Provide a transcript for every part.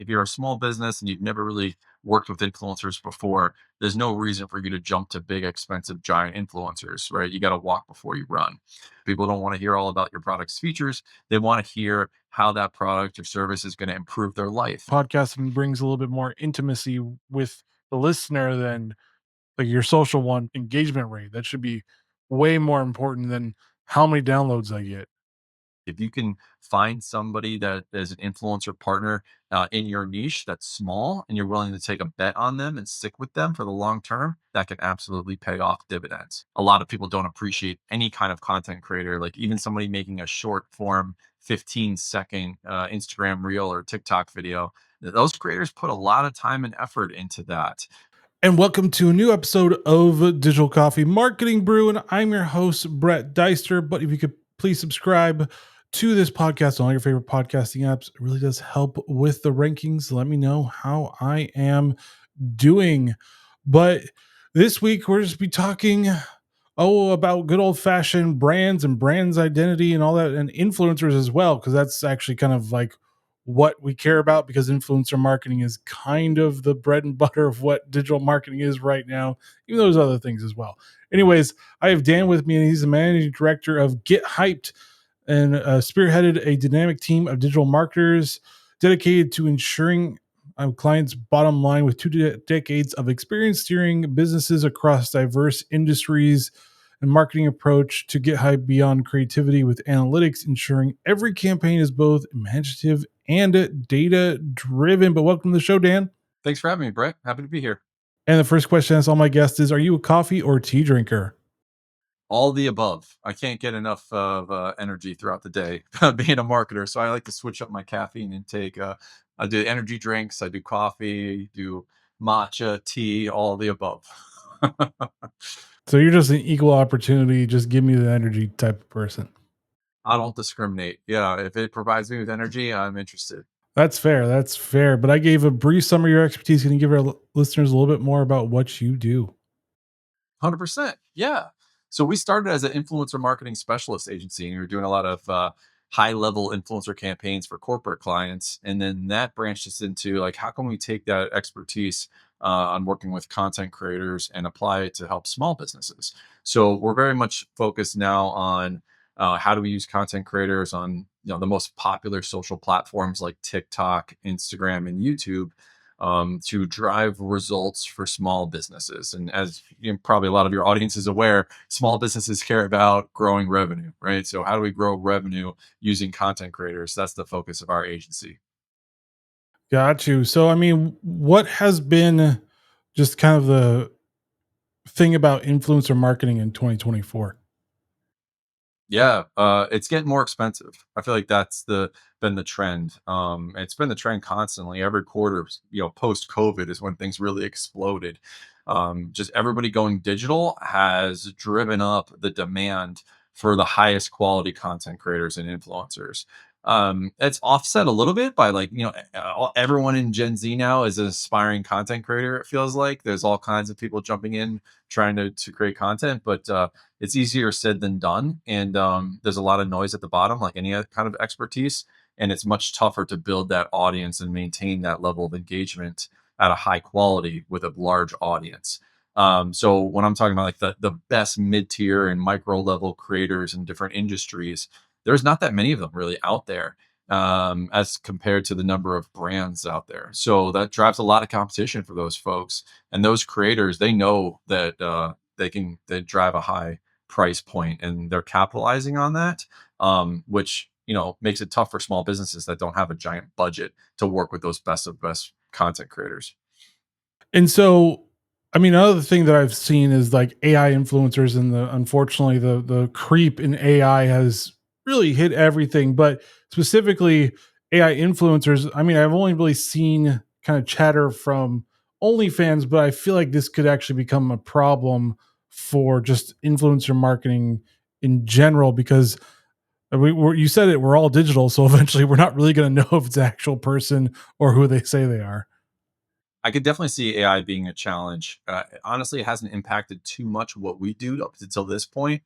If you're a small business and you've never really worked with influencers before, there's no reason for you to jump to big, expensive, giant influencers, right? You got to walk before you run. People don't want to hear all about your product's features. They want to hear how that product or service is going to improve their life. Podcasting brings a little bit more intimacy with the listener than like your social one engagement rate. That should be way more important than how many downloads I get. If you can find somebody that is an influencer partner in your niche that's small and you're willing to take a bet on them and stick with them for the long term, that can absolutely pay off dividends. A lot of people don't appreciate any kind of content creator, like even somebody making a short form 15-second Instagram reel or TikTok video. Those creators put a lot of time and effort into that. And welcome to a new episode of Digital Coffee Marketing Brew. And I'm your host, Brett Deister. But if you could please subscribe to this podcast on all your favorite podcasting apps, it really does help with the rankings. Let me know how I am doing. But this week, we're just be talking about good old fashioned brands and brands identity and all that, and influencers as well, because that's actually kind of like what we care about, because influencer marketing is kind of the bread and butter of what digital marketing is right now, even though there's other things as well. Anyways, I have Dan with me, and he's the managing director of Get Hyped, and spearheaded a dynamic team of digital marketers dedicated to ensuring clients' bottom line with decades of experience steering businesses across diverse industries and marketing approach to get hype beyond creativity with analytics, ensuring every campaign is both imaginative and data driven. But welcome to the show, Dan. Thanks for having me, Brett. Happy to be here. And the first question I ask all my guests is: are you a coffee or tea drinker? All the above. I can't get enough of energy throughout the day being a marketer. So I like to switch up my caffeine intake. I do energy drinks, I do coffee, do matcha, tea, all the above. So you're just an equal opportunity, just give me the energy type of person. I don't discriminate. Yeah, if it provides me with energy, I'm interested. That's fair. That's fair. But I gave a brief summary of your expertise. Can you give our listeners a little bit more about what you do? 100%. Yeah. So we started as an influencer marketing specialist agency, and we were doing a lot of high level influencer campaigns for corporate clients. And then that branched us into like, how can we take that expertise on working with content creators and apply it to help small businesses? So we're very much focused now on how do we use content creators on the most popular social platforms like TikTok, Instagram, and YouTube to drive results for small businesses. And as probably a lot of your audience is aware, small businesses care about growing revenue, right? So how do we grow revenue using content creators? That's the focus of our agency. Got you. So, I mean, what has been just kind of the thing about influencer marketing in 2024? Yeah, it's getting more expensive. I feel like that's the been the trend. It's been the trend constantly. Every quarter, post COVID is when things really exploded. Just everybody going digital has driven up the demand for the highest quality content creators and influencers. It's offset a little bit by everyone in Gen Z now is an aspiring content creator. It feels like there's all kinds of people jumping in trying to create content, but it's easier said than done. And there's a lot of noise at the bottom, like any other kind of expertise. And it's much tougher to build that audience and maintain that level of engagement at a high quality with a large audience. So when I'm talking about like the best mid-tier and micro level creators in different industries, there's not that many of them really out there as compared to the number of brands out there. So that drives a lot of competition for those folks. And those creators, they know that they drive a high price point and they're capitalizing on that, which makes it tough for small businesses that don't have a giant budget to work with those best of best content creators. And so, I mean, another thing that I've seen is like AI influencers, and unfortunately the creep in AI has really hit everything. But specifically AI influencers, I mean, I've only really seen kind of chatter from OnlyFans, but I feel like this could actually become a problem for just influencer marketing in general, because you said it, we're all digital, so eventually we're not really going to know if it's an actual person or who they say they are. I could definitely see AI being a challenge. Honestly, it hasn't impacted too much what we do up until this point.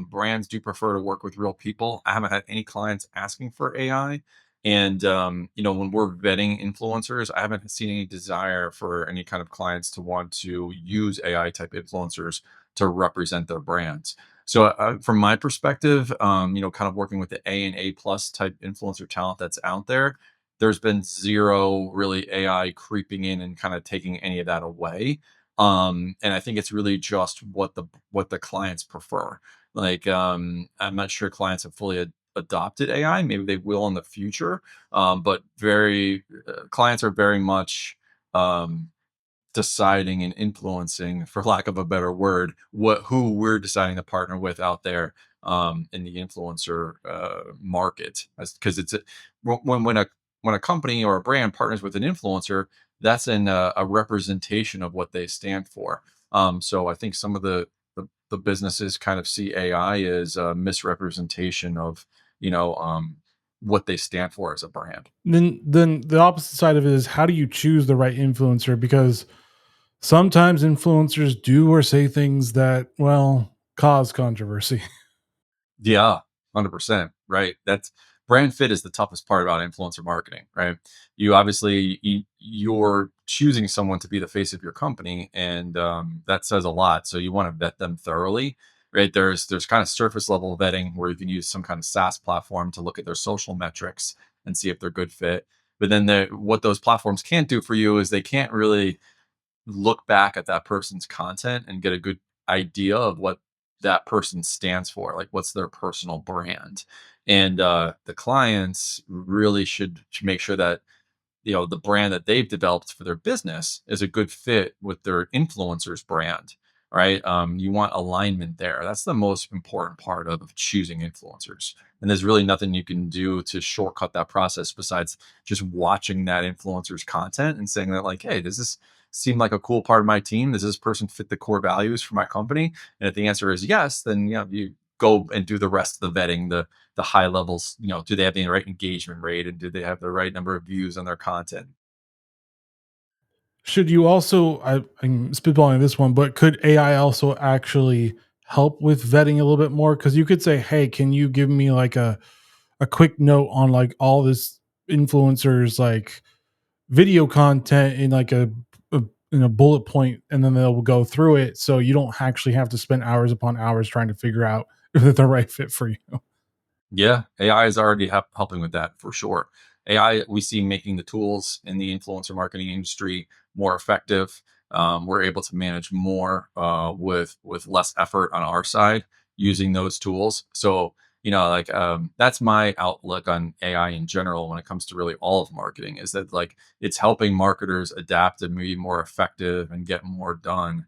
Brands do prefer to work with real people. I haven't had any clients asking for AI. And when we're vetting influencers, I haven't seen any desire for any kind of clients to want to use AI type influencers to represent their brands. So, from my perspective, kind of working with the A and A plus type influencer talent that's out there, there's been zero really AI creeping in and kind of taking any of that away. And I think it's really just what the clients prefer. Like, I'm not sure clients have fully adopted AI. Maybe they will in the future, but very clients are very much um, deciding and influencing, for lack of a better word, what who we're deciding to partner with out there in the influencer market. Because when a company or a brand partners with an influencer, that's a representation of what they stand for. So I think some of the businesses kind of see AI as a misrepresentation of you know um, what they stand for as a brand. Then the opposite side of it is, how do you choose the right influencer? Because sometimes influencers do or say things that, well, cause controversy. Yeah, 100%, right? That's brand fit is the toughest part about influencer marketing, right? You obviously you're choosing someone to be the face of your company, and that says a lot. So you want to vet them thoroughly, right? There's kind of surface level vetting where you can use some kind of SaaS platform to look at their social metrics and see if they're good fit. But then what those platforms can't do for you is they can't really look back at that person's content and get a good idea of what that person stands for, like what's their personal brand. And the clients really should make sure that the brand that they've developed for their business is a good fit with their influencer's brand, right? You want alignment there. That's the most important part of choosing influencers. And there's really nothing you can do to shortcut that process besides just watching that influencer's content and saying that, like, hey, does this seem like a cool part of my team? Does this person fit the core values for my company? And if the answer is yes, then you go and do the rest of the vetting, the high levels. Do they have the right engagement rate, and do they have the right number of views on their content? Should you also, I'm spitballing this one, but could AI also actually help with vetting a little bit more? Because you could say, hey, can you give me like a quick note on like all this influencers like video content in like a in a bullet point, and then they'll go through it, so you don't actually have to spend hours upon hours trying to figure out if they're the right fit for you. Yeah, AI is already helping with that for sure. AI, we see making the tools in the influencer marketing industry more effective. We're able to manage more with less effort on our side using those tools. So like that's my outlook on AI in general when it comes to really all of marketing, is that like it's helping marketers adapt and be more effective and get more done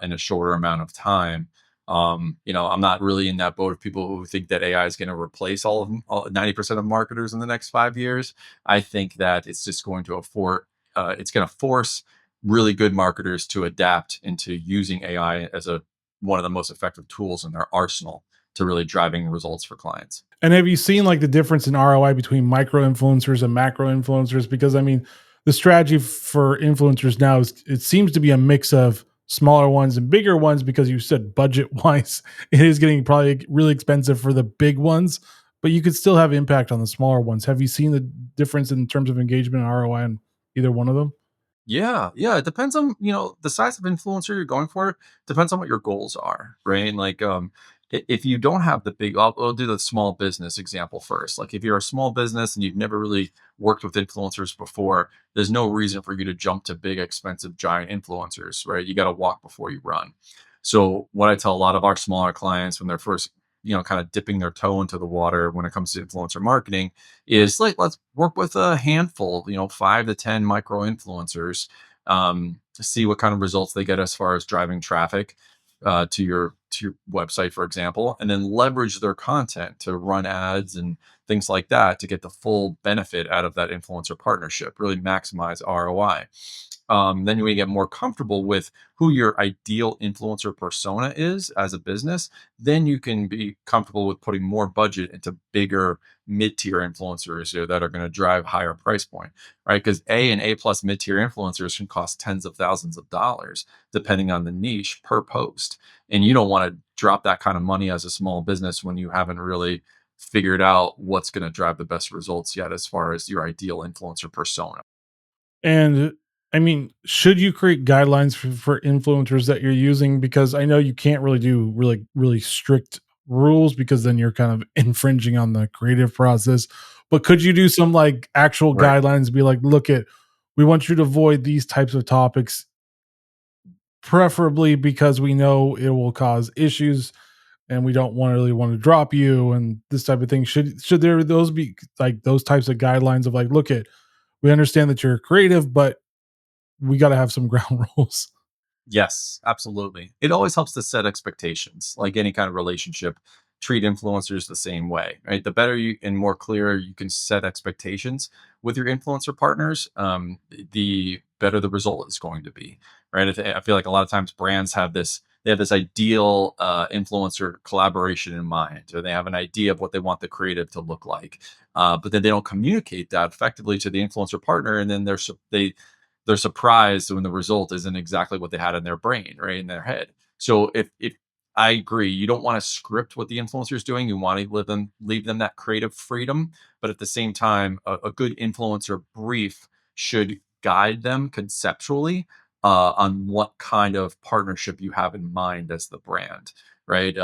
in a shorter amount of time. I'm not really in that boat of people who think that AI is going to replace all of them, 90% of marketers in the next 5 years. I think that it's just going to it's going to force really good marketers to adapt into using AI as one of the most effective tools in their arsenal to really driving results for clients. And have you seen like the difference in ROI between micro influencers and macro influencers? Because I mean, the strategy for influencers now is, it seems to be a mix of smaller ones and bigger ones, because you said budget wise, it is getting probably really expensive for the big ones, but you could still have impact on the smaller ones. Have you seen the difference in terms of engagement and ROI on either one of them? Yeah, yeah, it depends on, the size of influencer you're going for, depends on what your goals are, right? Like, if you don't have the big, I'll do the small business example first. Like, if you're a small business and you've never really worked with influencers before, there's no reason for you to jump to big, expensive, giant influencers, right? You got to walk before you run. So, what I tell a lot of our smaller clients when they're first, kind of dipping their toe into the water when it comes to influencer marketing, is like, let's work with a handful, 5 to 10 micro influencers, to see what kind of results they get as far as driving traffic to your website, for example, and then leverage their content to run ads and things like that to get the full benefit out of that influencer partnership, really maximize ROI. Then when you get more comfortable with who your ideal influencer persona is as a business, then you can be comfortable with putting more budget into bigger mid-tier influencers here that are going to drive higher price point, right? Because A and A plus mid-tier influencers can cost tens of thousands of dollars depending on the niche per post. And you don't want to drop that kind of money as a small business when you haven't really figured out what's going to drive the best results yet as far as your ideal influencer persona. And I mean, should you create guidelines for influencers that you're using? Because I know you can't really do really strict rules because then you're kind of infringing on the creative process. But could you do some like actual Right. guidelines? Be like, look at, we want you to avoid these types of topics, preferably because we know it will cause issues and we don't want really want to drop you and this type of thing. Should there those be like those types of guidelines of like, look at, we understand that you're creative, but we got to have some ground rules. Yes, absolutely. It always helps to set expectations, like any kind of relationship. Treat influencers the same way, right? The better you and more clear you can set expectations with your influencer partners, the better the result is going to be, right? I feel like a lot of times brands have this ideal influencer collaboration in mind, or they have an idea of what they want the creative to look like, but then they don't communicate that effectively to the influencer partner, and then they're surprised when the result isn't exactly what they had in their brain, right, in their head. So if I agree, you don't want to script what the influencer is doing. You want to leave them that creative freedom, but at the same time, a good influencer brief should guide them conceptually on what kind of partnership you have in mind as the brand, right?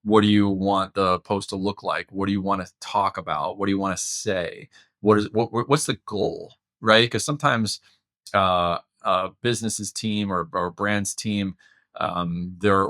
What do you want the post to look like? What do you want to talk about? What do you want to say? What's the goal, right? Because sometimes business's team or brand's team, they're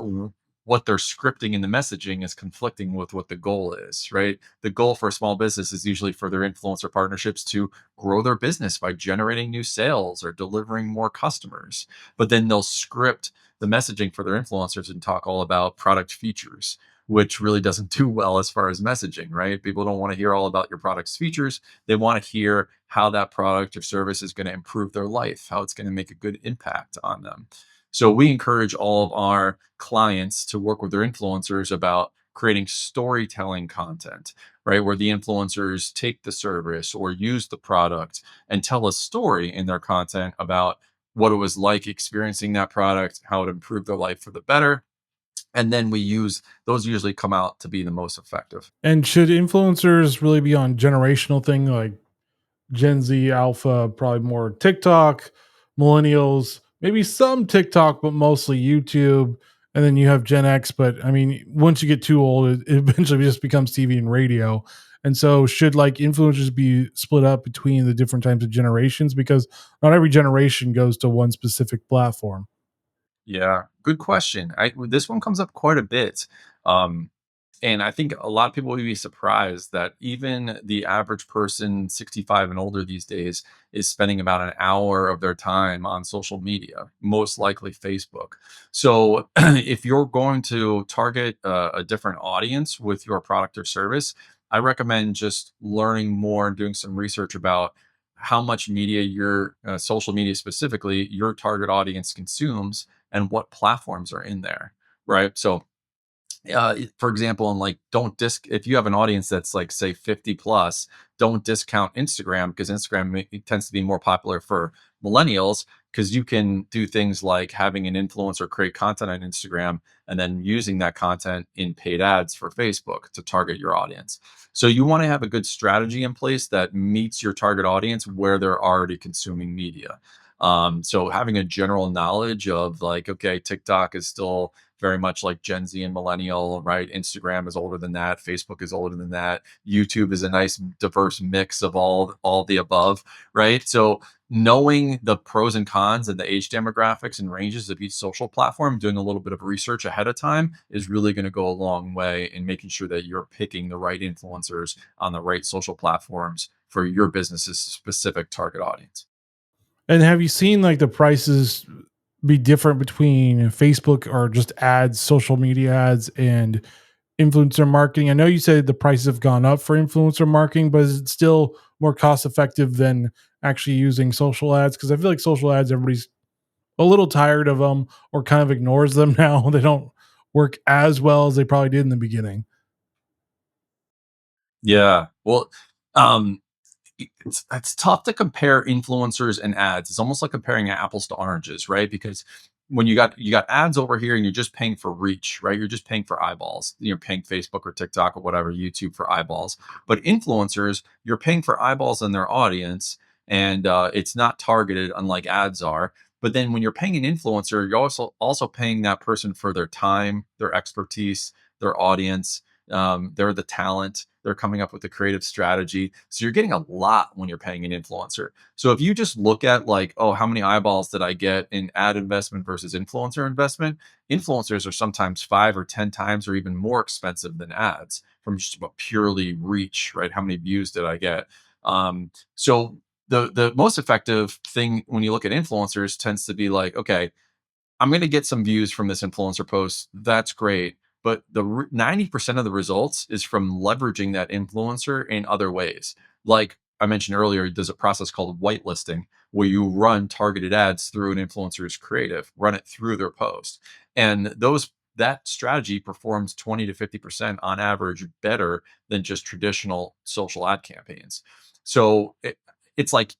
what they're scripting in the messaging is conflicting with what the goal is, right? The goal for a small business is usually for their influencer partnerships to grow their business by generating new sales or delivering more customers. But then they'll script the messaging for their influencers and talk all about product features, which really doesn't do well as far as messaging, right? People don't want to hear all about your product's features. They want to hear how that product or service is going to improve their life, how it's going to make a good impact on them. So we encourage all of our clients to work with their influencers about creating storytelling content, right? Where the influencers take the service or use the product and tell a story in their content about what it was like experiencing that product, how it improved their life for the better. And then we use those usually come out to be the most effective. And should influencers really be on generational thing like Gen Z, Alpha, probably more TikTok, millennials, maybe some TikTok, but mostly YouTube. And then you have Gen X. But I mean, once you get too old, it eventually just becomes TV and radio. And so, should like influencers be split up between the different types of generations? Because not every generation goes to one specific platform. Yeah, good question. This one comes up quite a bit. Um, and I think a lot of people would be surprised that even the average person 65 and older these days is spending about an hour of their time on social media, most likely Facebook. So if you're going to target a different audience with your product or service, I recommend just learning more and doing some research about how much media your social media specifically your target audience consumes and what platforms are in there, right? So for example, and like don't disc if you have an audience that's like say 50 plus, don't discount Instagram because it tends to be more popular for millennials because you can do things like having an influencer create content on Instagram and then using that content in paid ads for Facebook to target your audience. So you want to have a good strategy in place that meets your target audience where they're already consuming media. So having a general knowledge of like, okay, TikTok is still very much like Gen Z and millennial, right? Instagram is older than that. Facebook is older than that. YouTube is a nice diverse mix of all the above, right? So knowing the pros and cons and the age demographics and ranges of each social platform, doing a little bit of research ahead of time is really going to go a long way in making sure that you're picking the right influencers on the right social platforms for your business's specific target audience. And have you seen like the prices be different between Facebook or just ads, social media ads, and influencer marketing? I know you said the prices have gone up for influencer marketing, but is it still more cost effective than actually using social ads? Because I feel like social ads, everybody's a little tired of them or kind of ignores them now. They don't work as well as they probably did in the beginning. Yeah. Well, um, it's tough to compare influencers and ads. It's almost like comparing apples to oranges, right? Because when you got ads over here and you're just paying for reach, right? You're just paying for eyeballs. You're paying Facebook or TikTok or whatever, YouTube for eyeballs. But influencers, you're paying for eyeballs in their audience, and it's not targeted, unlike ads are. But then when you're paying an influencer, you're also paying that person for their time, their expertise, their audience. They're the talent. They're coming up with the creative strategy. So you're getting a lot when you're paying an influencer. So if you just look at like, oh, how many eyeballs did I get in ad investment versus influencer investment? Influencers are sometimes 5 or 10 times or even more expensive than ads from just about purely reach, right? How many views did I get? So the most effective thing when you look at influencers tends to be like, okay, I'm going to get some views from this influencer post. That's great. But 90% of the results is from leveraging that influencer in other ways. Like I mentioned earlier, there's a process called whitelisting where you run targeted ads through an influencer's creative, run it through their post. And that strategy performs 20 to 50% on average better than just traditional social ad campaigns. So it's like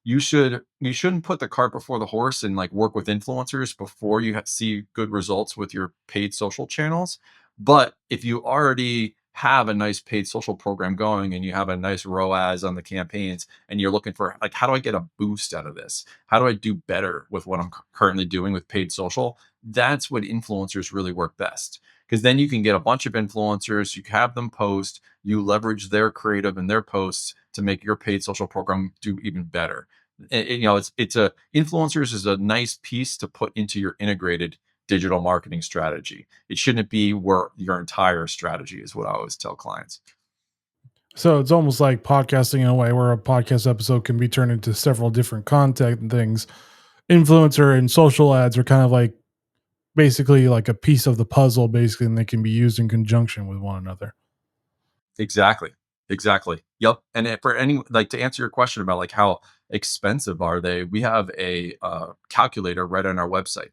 you shouldn't put the cart before the horse and like work with influencers before you see good results with your paid social channels. But if you already have a nice paid social program going and you have a nice ROAS on the campaigns and you're looking for like, how do I get a boost out of this? How do I do better with what I'm currently doing with paid social? That's what influencers really work best, because then you can get a bunch of influencers, you have them post, you leverage their creative and their posts to make your paid social program do even better. It's a influencers is a nice piece to put into your integrated digital marketing strategy. It shouldn't be where your entire strategy is, what I always tell clients. So it's almost like podcasting in a way where a podcast episode can be turned into several different content and things. Influencer and social ads are kind of like basically like a piece of the puzzle, basically, and they can be used in conjunction with one another. Exactly. Exactly. Yep. And for any, like, to answer your question about like how expensive are they, we have a calculator right on our website.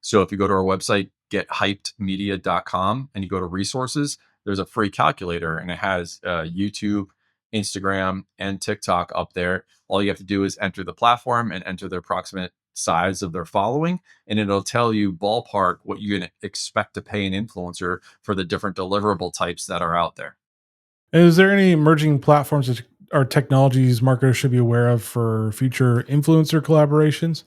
So if you go to our website, gethypedmedia.com, and you go to resources, there's a free calculator and it has YouTube, Instagram, and TikTok up there. All you have to do is enter the platform and enter the approximate size of their following, and it'll tell you ballpark what you can expect to pay an influencer for the different deliverable types that are out there. And is there any emerging platforms that or technologies marketers should be aware of for future influencer collaborations?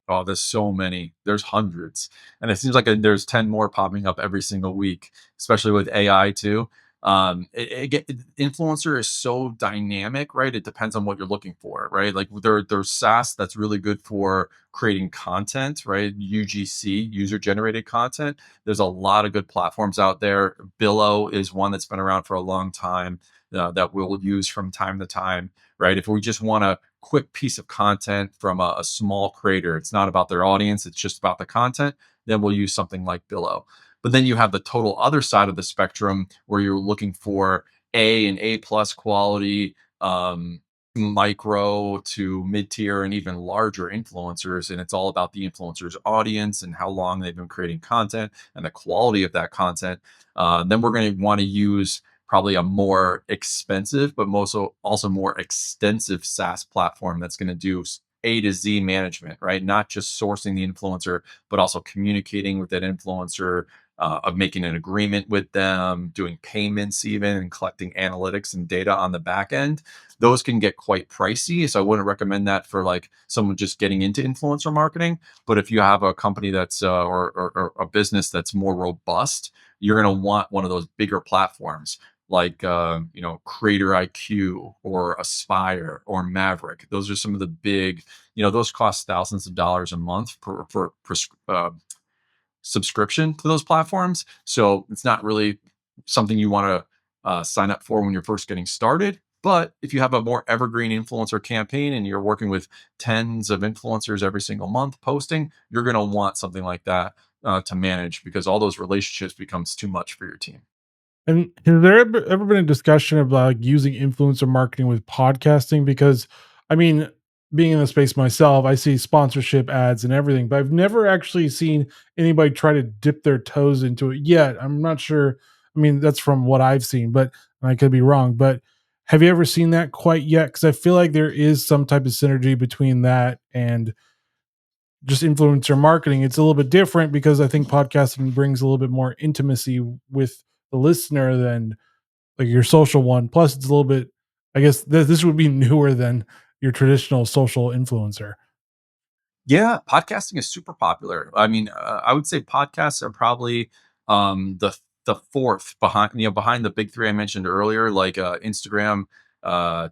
Oh, there's so many. There's hundreds, and it seems like there's 10 more popping up every single week, especially with AI too. Influencer is so dynamic, right? It depends on what you're looking for, right? Like there's SaaS that's really good for creating content, right? UGC, user generated content. There's a lot of good platforms out there. Billow is one that's been around for a long time, that we'll use from time to time, right? If we just want a quick piece of content from a small creator, it's not about their audience, it's just about the content, then we'll use something like Billow. But then you have the total other side of the spectrum where you're looking for A and A plus quality, micro to mid tier and even larger influencers. And it's all about the influencer's audience and how long they've been creating content and the quality of that content. Then we're going to want to use probably a more expensive, but also more extensive SaaS platform that's going to do A to Z management, right? Not just sourcing the influencer, but also communicating with that influencer, of making an agreement with them, doing payments even, and collecting analytics and data on the back end. Those can get quite pricey. So I wouldn't recommend that for like someone just getting into influencer marketing. But if you have a company that's or a business that's more robust, you're going to want one of those bigger platforms like Creator IQ or Aspire or Maverick. Those are some of the big, those cost thousands of dollars a month per subscription to those platforms. So it's not really something you want to sign up for when you're first getting started. But if you have a more evergreen influencer campaign and you're working with tens of influencers every single month posting, you're going to want something like that to manage, because all those relationships becomes too much for your team. And has there ever been a discussion about like, using influencer marketing with podcasting? Because, I mean, being in the space myself, I see sponsorship ads and everything, but I've never actually seen anybody try to dip their toes into it yet. I'm not sure. I mean, that's from what I've seen, but I could be wrong. But have you ever seen that quite yet? Because I feel like there is some type of synergy between that and just influencer marketing, it's a little bit different because I think podcasting brings a little bit more intimacy with the listener than like your social one. Plus, it's a little bit, I guess, this would be newer than your traditional social influencer. Yeah, podcasting is super popular. I mean, I would say podcasts are probably the fourth behind, behind the big three I mentioned earlier, like Instagram,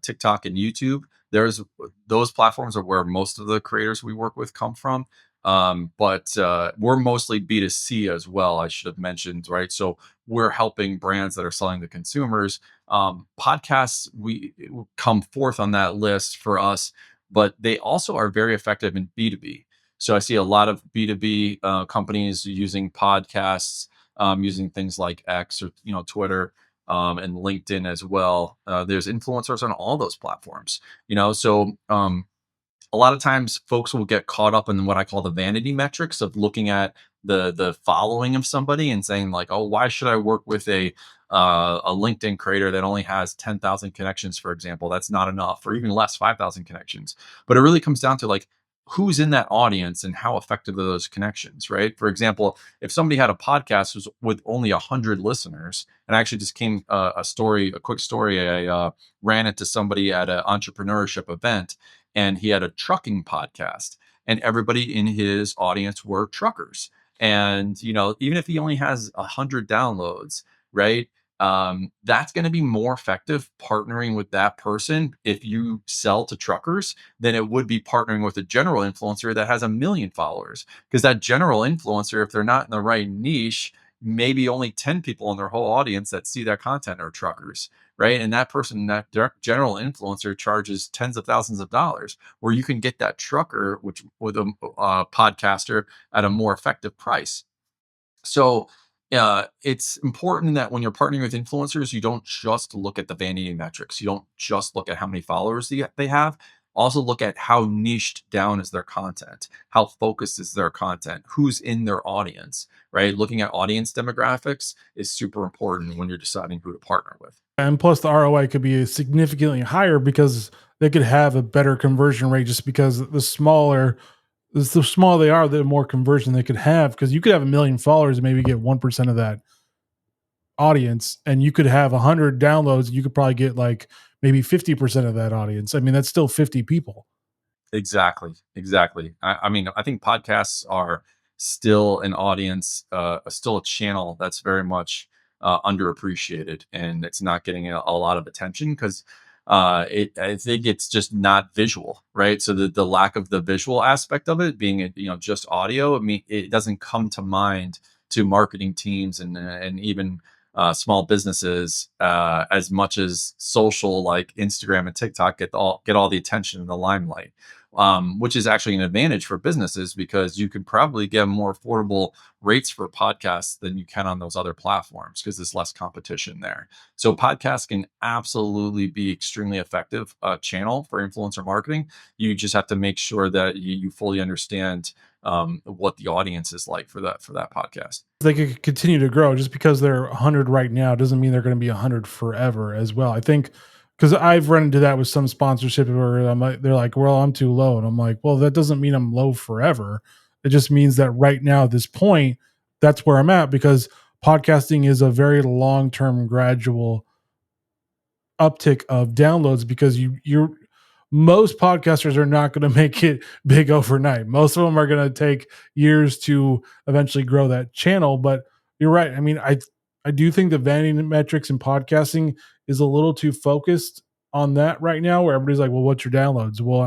TikTok, and YouTube. There's those platforms are where most of the creators we work with come from. But we're mostly B2C as well. I should have mentioned, right? So we're helping brands that are selling to consumers. Podcasts we come fourth on that list for us, but they also are very effective in B2B. So I see a lot of B2B companies using podcasts, using things like X or Twitter, and LinkedIn as well. There's influencers on all those platforms. So a lot of times folks will get caught up in what I call the vanity metrics of looking at the following of somebody and saying like, oh, why should I work with a LinkedIn creator that only has 10,000 connections, for example? That's not enough, or even less, 5,000 connections. But it really comes down to like who's in that audience and how effective are those connections, right? For example, if somebody had a podcast with only 100 listeners, and I actually just came a quick story, I ran into somebody at an entrepreneurship event, and he had a trucking podcast, and everybody in his audience were truckers. And even if he only has 100 downloads, right, that's going to be more effective partnering with that person if you sell to truckers than it would be partnering with a general influencer that has 1 million followers, because that general influencer, if they're not in the right niche, maybe only 10 people in their whole audience that see that content are truckers, right? And that person, that general influencer, charges tens of thousands of dollars, where you can get that trucker, which with a podcaster, at a more effective price. So it's important that when you're partnering with influencers, you don't just look at the vanity metrics. You don't just look at how many followers they have. Also look at how niched down is their content, how focused is their content, who's in their audience, right? Looking at audience demographics is super important when you're deciding who to partner with. And plus, the ROI could be significantly higher because they could have a better conversion rate just because the smaller they are, the more conversion they could have. Because you could have 1 million followers and maybe get 1% of that audience, and you could have 100 downloads. You could probably get like maybe 50% of that audience. I mean, that's still 50 people. Exactly, exactly. I mean, I think podcasts are still an audience, still a channel that's very much underappreciated, and it's not getting a lot of attention because I think it's just not visual, right? So the lack of the visual aspect of it being just audio, I mean, it doesn't come to mind to marketing teams and even small businesses as much as social like Instagram and TikTok get all the attention in the limelight, which is actually an advantage for businesses because you could probably get more affordable rates for podcasts than you can on those other platforms because there's less competition there. So podcasts can absolutely be extremely effective channel for influencer marketing. You just have to make sure that you fully understand what the audience is like for that podcast. They could continue to grow. Just because they're 100 right now doesn't mean they're going to be 100 forever as well. I think because I've run into that with some sponsorship where they're like, well, I'm too low. And I'm like, well, that doesn't mean I'm low forever. It just means that right now, at this point, that's where I'm at because podcasting is a very long term, gradual uptick of downloads because you're most podcasters are not going to make it big overnight. Most of them are going to take years to eventually grow that channel. But you're right. I mean, I do think the vanity metrics in podcasting is a little too focused on that right now, where everybody's like, "Well, what's your downloads? Well,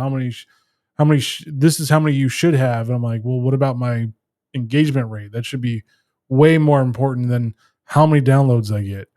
this is how many you should have." And I'm like, "Well, what about my engagement rate? That should be way more important than how many downloads I get."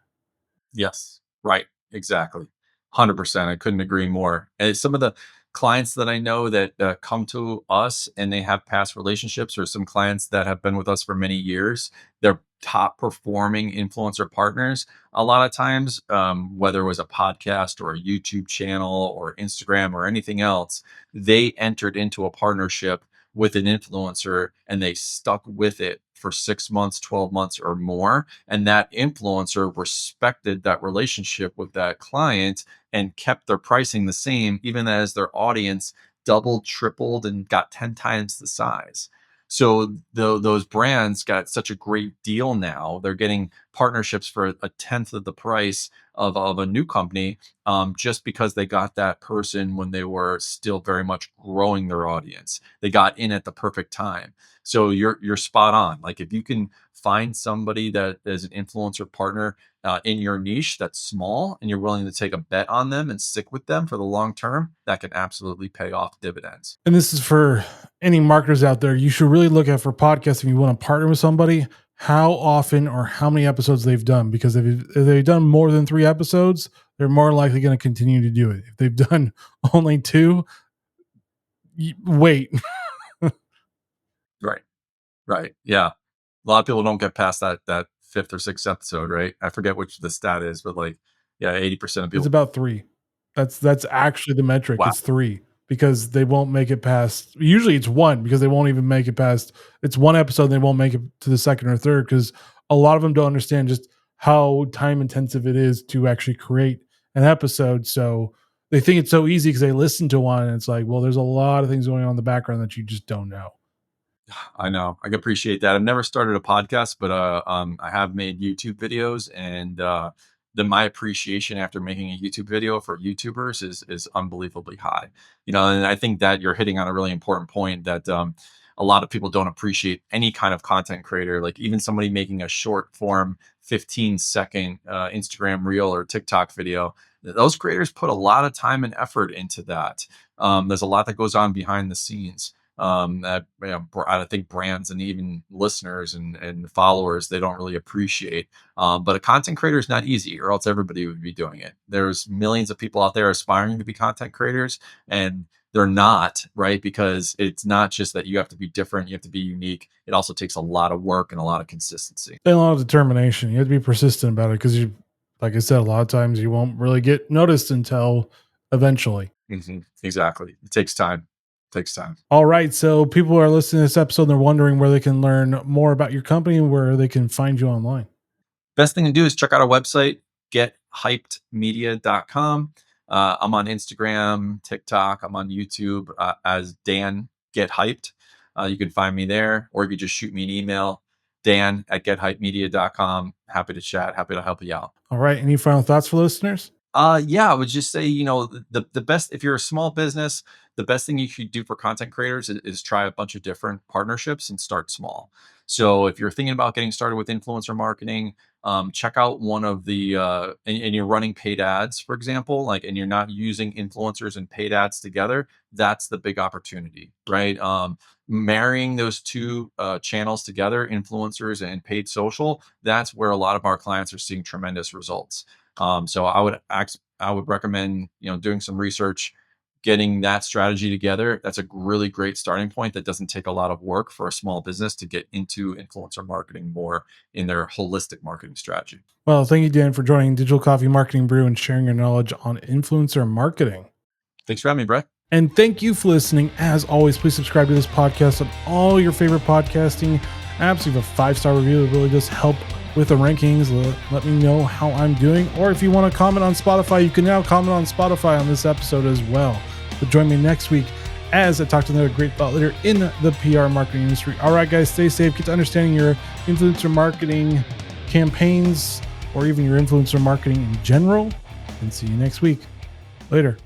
Yes, right. Exactly. 100%. I couldn't agree more. And some of the clients that I know that come to us and they have past relationships, or some clients that have been with us for many years, they're top performing influencer partners. A lot of times, whether it was a podcast or a YouTube channel or Instagram or anything else, they entered into a partnership with an influencer and they stuck with it for 6 months, 12 months, or more. And that influencer respected that relationship with that client and kept their pricing the same, even as their audience doubled, tripled, and got 10 times the size. So those brands got such a great deal now. They're getting partnerships for a tenth of the price of a new company, just because they got that person when they were still very much growing their audience. They got in at the perfect time. So you're spot on. Like if you can find somebody that is an influencer partner in your niche that's small, and you're willing to take a bet on them and stick with them for the long term, that can absolutely pay off dividends. And this is for any marketers out there. You should really look at for podcasts if you want to partner with somebody, how often or how many episodes they've done. Because if they've done more than 3 episodes, they're more likely going to continue to do it. If they've done only two, wait. Right. Right. Yeah. A lot of people don't get past that fifth or sixth episode, right? I forget which the stat is, but like, yeah, 80% of It's people. about 3. That's actually the metric. Wow. It's 3 because they won't make it past, usually it's 1 because they won't even make it past, it's 1 episode, and they won't make it to the second or third because a lot of them don't understand just how time intensive it is to actually create an episode. So they think it's so easy because they listen to one and it's like, well, there's a lot of things going on in the background that you just don't know. I know. I can appreciate that. I've never started a podcast, but I have made YouTube videos, and then my appreciation after making a YouTube video for YouTubers is unbelievably high. And I think that you're hitting on a really important point that a lot of people don't appreciate any kind of content creator, like even somebody making a short form 15-second Instagram reel or TikTok video. Those creators put a lot of time and effort into that. There's a lot that goes on behind the scenes, that I think brands and even listeners and followers, they don't really appreciate. But a content creator is not easy, or else everybody would be doing it. There's millions of people out there aspiring to be content creators, and they're not, right? Because it's not just that you have to be different, you have to be unique. It also takes a lot of work and a lot of consistency. And a lot of determination. You have to be persistent about it because like I said, a lot of times you won't really get noticed until eventually. Exactly. It takes time. It takes time. All right. So people are listening to this episode and they're wondering where they can learn more about your company and where they can find you online. Best thing to do is check out our website, gethypedmedia.com. I'm on Instagram, TikTok. I'm on YouTube as Dan Get Hyped. You can find me there, or you could just shoot me an email, dan@gethypemedia.com. Happy to chat. Happy to help you out. All right. Any final thoughts for listeners? Yeah, I would just say, the best, if you're a small business, the best thing you could do for content creators is try a bunch of different partnerships and start small. So if you're thinking about getting started with influencer marketing, check out one of the and you're running paid ads, for example, like, and you're not using influencers and paid ads together. That's the big opportunity, right? Marrying those two channels together, influencers and paid social, that's where a lot of our clients are seeing tremendous results. So I would recommend, doing some research, getting that strategy together. That's a really great starting point that doesn't take a lot of work for a small business to get into influencer marketing more in their holistic marketing strategy. Well, thank you, Dan, for joining Digital Coffee Marketing Brew and sharing your knowledge on influencer marketing. Thanks for having me, Brett. And thank you for listening. As always, please subscribe to this podcast on all your favorite podcasting apps. Leave a 5-star review. It really does help with the rankings. Let me know how I'm doing. Or if you want to comment on Spotify, you can now comment on Spotify on this episode as well. But join me next week as I talk to another great thought leader in the PR marketing industry. All right, guys, stay safe. Get to understanding your influencer marketing campaigns or even your influencer marketing in general. And see you next week. Later.